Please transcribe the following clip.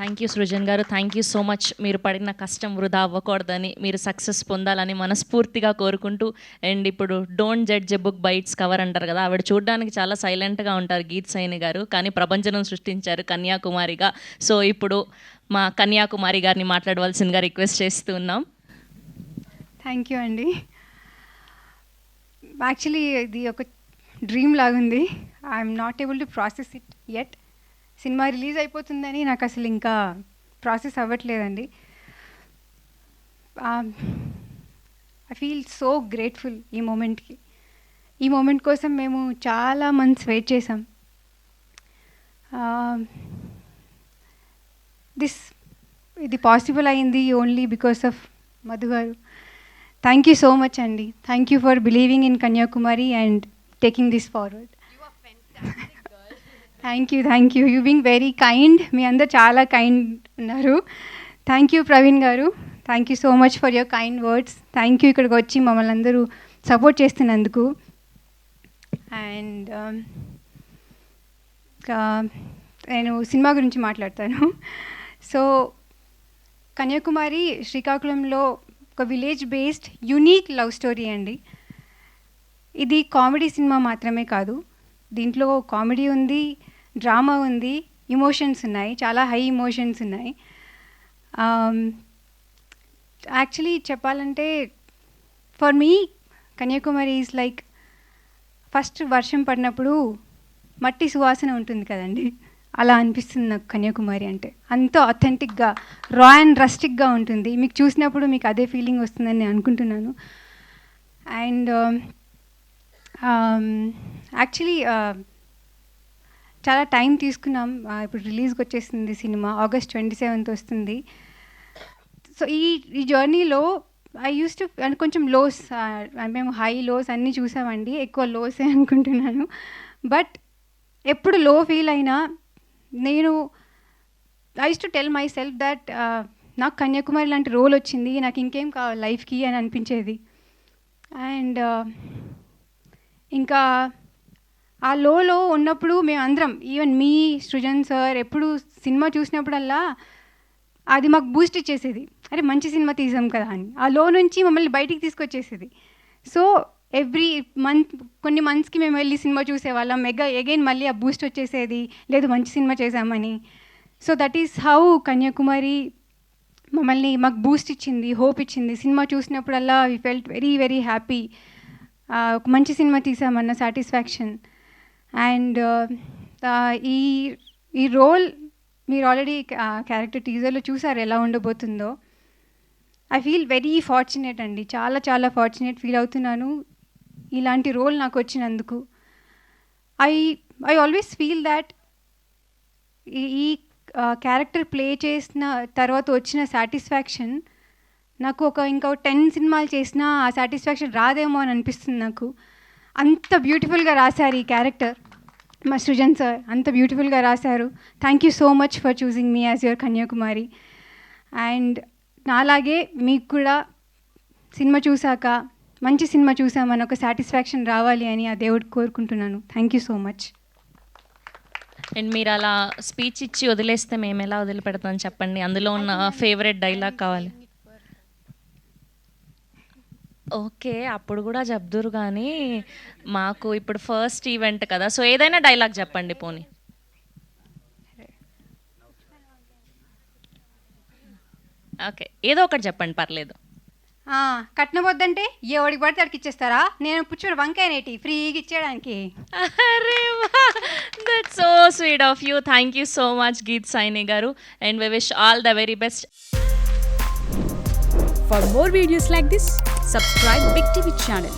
Thank you Srujan గారు, thank you so much. మీరు పడిన కష్టం వృధా అవ్వకూడదని, మీరు సక్సెస్ పొందాలని మనస్ఫూర్తిగా కోరుకుంటూ, అండ్ ఇప్పుడు don't judge a book by its cover అంటారు కదా, ఆవిడ చూడడానికి చాలా సైలెంట్గా ఉంటారు గీత్ సైని గారు, కానీ ప్రపంచం సృష్టించారు కన్యాకుమారిగా. సో ఇప్పుడు మా కన్యాకుమారి గారిని మాట్లాడవలసిందిగా రిక్వెస్ట్ చేస్తూ ఉన్నాం. థ్యాంక్ యూ అండి. యాక్చువల్లీ ఇది ఒక డ్రీమ్ లాగుంది. I'm not able to process it yet. Cinema release అయిపోతుందని నాకు అసలు ఇంకా ప్రాసెస్ అవ్వట్లేదండి. ఐ ఫీల్ సో గ్రేట్ఫుల్ ఈ మూమెంట్కి. ఈ మూమెంట్ కోసం మేము చాలా మంత్స్ వెయిట్ చేసాం. ఇది పాసిబుల్ అయింది ఓన్లీ బికాస్ ఆఫ్ మధు గారు. థ్యాంక్ యూ సో మచ్ అండి. Thank you for believing in Kanyakumari and taking this forward. Thank you. You being very kind. మీ అందరు చాలా కైండ్ ఉన్నారు. థ్యాంక్ యూ ప్రవీణ్ గారు. Thank you so much for your kind words. Thank you ఇక్కడికి వచ్చి మమ్మల్ని అందరూ సపోర్ట్ చేస్తున్నందుకు. అండ్ నేను సినిమా గురించి మాట్లాడతాను. సో కన్యాకుమారి శ్రీకాకుళంలో ఒక village based unique love story అండి. ఇది కామెడీ సినిమా మాత్రమే కాదు, దీంట్లో కామెడీ ఉంది, డ్రామా ఉంది, ఇమోషన్స్ ఉన్నాయి, చాలా హై ఇమోషన్స్ ఉన్నాయి. యాక్చువల్లీ చెప్పాలంటే for me Kanyakumari is like first వర్షం పడినప్పుడు మట్టి సువాసన ఉంటుంది కదండి, అలా అనిపిస్తుంది నాకు కన్యాకుమారి అంటే. అంత అథెంటిక్గా రా అండ్ రస్టిక్గా ఉంటుంది. మీకు చూసినప్పుడు మీకు అదే ఫీలింగ్ వస్తుందని నేను అనుకుంటున్నాను. అండ్ యాక్చువల్లీ చాలా టైం తీసుకున్నాం. ఇప్పుడు రిలీజ్కి వచ్చేసింది సినిమా, August 27th వస్తుంది. సో ఈ జర్నీలో ఐ యూస్ టు కొంచెం లోస్, మేము హై లోస్ అన్నీ చూసామండి, ఎక్కువ లోసే అనుకుంటున్నాను. బట్ ఎప్పుడు లో ఫీల్ అయినా నేను I use to tell my self that నాకు కన్యాకుమారి లాంటి రోల్ వచ్చింది, నాకు ఇంకేం కావాలి లైఫ్కి అని అనిపించేది. అండ్ ఇంకా ఆ లోలో ఉన్నప్పుడు మేమందరం, ఈవెన్ మీ సృజన్ సార్, ఎప్పుడు సినిమా చూసినప్పుడల్లా అది మాకు బూస్ట్ ఇచ్చేసేది, అరే మంచి సినిమా తీసాం కదా అని. ఆ లో నుంచి మమ్మల్ని బయటికి తీసుకొచ్చేసేది. సో ఎవ్రీ మంత్ కొన్ని మంత్స్కి మేము వెళ్ళి సినిమా చూసేవాళ్ళం, అగైన్ మళ్ళీ ఆ బూస్ట్ వచ్చేసేది, లేదు మంచి సినిమా చేసామని. So that is how Kanyakumari మాకు బూస్ట్ ఇచ్చింది, హోప్ ఇచ్చింది. సినిమా చూసినప్పుడల్లా we felt very very happy, ఒక మంచి సినిమా తీసామన్న సాటిస్ఫాక్షన్. అండ్ ఈ రోల్ మీరు ఆల్రెడీ క్యారెక్టర్ టీజర్లో చూసారు ఎలా ఉండబోతుందో. ఐ ఫీల్ వెరీ ఫార్చునేట్ అండి, చాలా చాలా ఫార్చునేట్ ఫీల్ అవుతున్నాను ఇలాంటి రోల్ నాకు వచ్చినందుకు. ఐ ఆల్వేస్ ఫీల్ దాట్ ఈ క్యారెక్టర్ ప్లే చేసిన తర్వాత వచ్చిన సాటిస్ఫాక్షన్ నాకు ఇంకో 10 సినిమాలు చేసినా ఆ సాటిస్ఫాక్షన్ రాదేమో అని అనిపిస్తుంది నాకు. అంత బ్యూటిఫుల్గా రాశారు ఈ క్యారెక్టర్ మా సృజన్ సార్, అంత బ్యూటిఫుల్గా రాశారు. Thank you so much for choosing me as your Kanyakumari. And నాలాగే మీకు కూడా సినిమా చూసాక మంచి సినిమా చూసామని ఒక సాటిస్ఫాక్షన్ రావాలి అని ఆ దేవుడికి కోరుకుంటున్నాను. Thank you so much. And మీరు అలా స్పీచ్ ఇచ్చి వదిలేస్తే మేము ఎలా వదిలిపెడతాం చెప్పండి, అందులో ఉన్న ఫేవరెట్ డైలాగ్ కావాలి. ఓకే, అప్పుడు కూడా చెప్దురు కానీ మాకు ఇప్పుడు ఫస్ట్ ఈవెంట్ కదా, సో ఏదైనా డైలాగ్ చెప్పండి పోనీ. ఓకే, ఏదో ఒకటి చెప్పండి పర్లేదు. కట్నం వద్దంటే ఎవడికి పడితే అడికి ఇచ్చేస్తారా? నేను పుచ్చుడు వంకాయనేటి ఫ్రీగా ఇచ్చేయడానికి. అరే that's so sweet of you. Thank you so much Geet Saini గారు, and we wish all the very best. For more videos like this, subscribe Big TV channel.